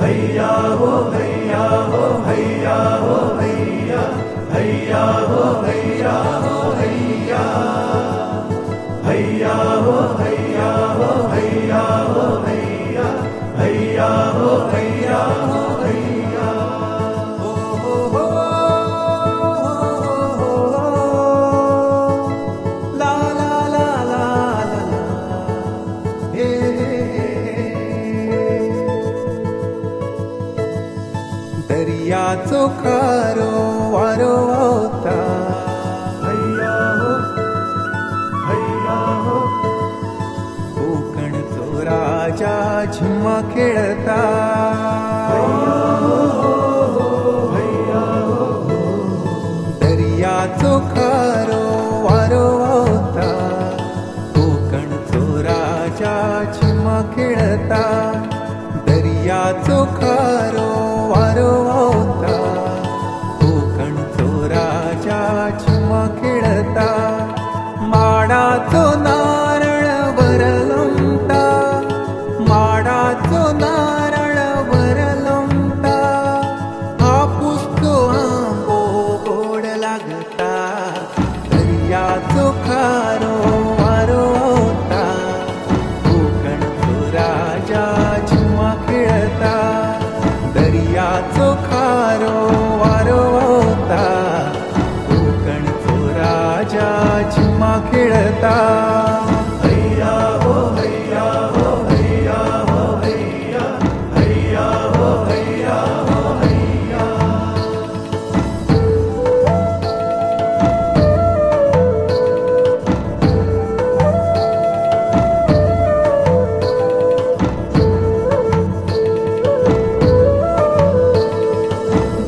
हैया हो हैया हो हैया हो हैया हैया हो हैया हो हैया हैया हो हैया हो हैया हो हैया हैया हो हैया हो हैया ला ला ला ला ला हे दर्याचो खारो वारो होता हैया हो कोकणचो राजा झिम्मा खेळता हैया हो दर्याचो खारो वारो होता कोकणचो राजा झिम्मा खेळता दर्याचो खारो वारो होता कोकणचो राजा झिम्मा खेळता माडाचो नारळ वरलमता माडाचो नारळ वरलमता हापूसचो आंबो गोड लागता दर्याचो खारो वारो होता कोकणचो राजा झिम्मा खेळता दर्याचो खारो वारो होता कोकणचो राजा झिम्मा खेळता हैया हो हैया हो हैया हो हैया हैया हो हैया हो हैया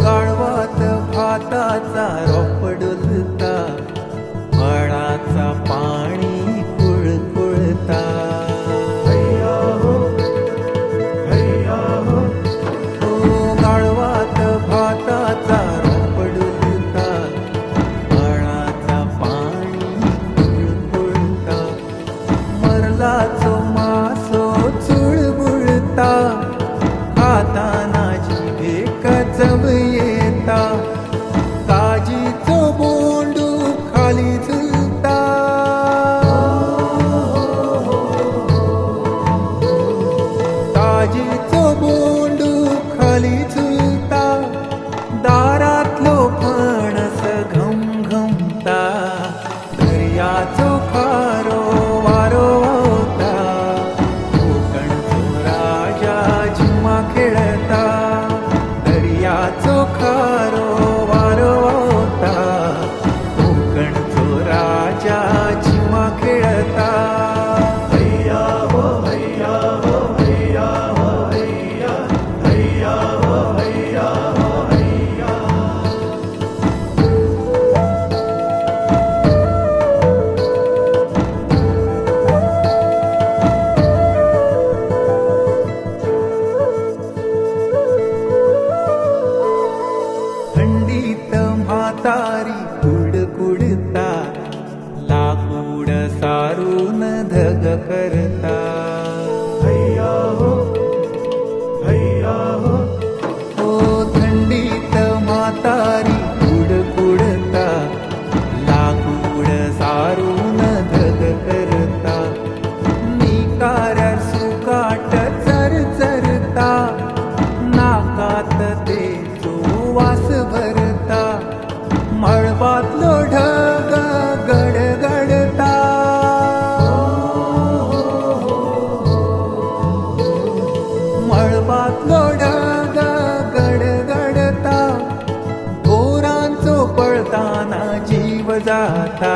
गाढवात भाताचा रोप डुलता वळाचा पाणी कुळकुळता हैया हो गाढवात भाताचा रोप डुलता वळाचा पाणी कुळकुळता मरलाचो मासो चुळबुळता खाताना जिभेक चव येता काजीचो बोंडू खाली झुलता काजीचो बोंडू खाली झुलता दारातलो फणस घमघमता दर्याचो खारो वारो होता कोकणचो राजा झिम्मा खेळता दर्याचो खारो वारो होता कोकणचो राजा झिम्मा खेळता हैया हो हैया हो हैया हो हैया हैया हो हैया हो हैया थंडीत म्हातारी कुडकुडता लाकूड सारून धग करता हैया हो ओ थंडीत म्हातारी कुडकुडता लाकूड सारून धग करता निकार सुकाट चरचरता नाकात तेचो वास भरता मळबातलो ढग गडगडता मळबातलो ढग गडगडता ढोरांचो पळताना जीव जाता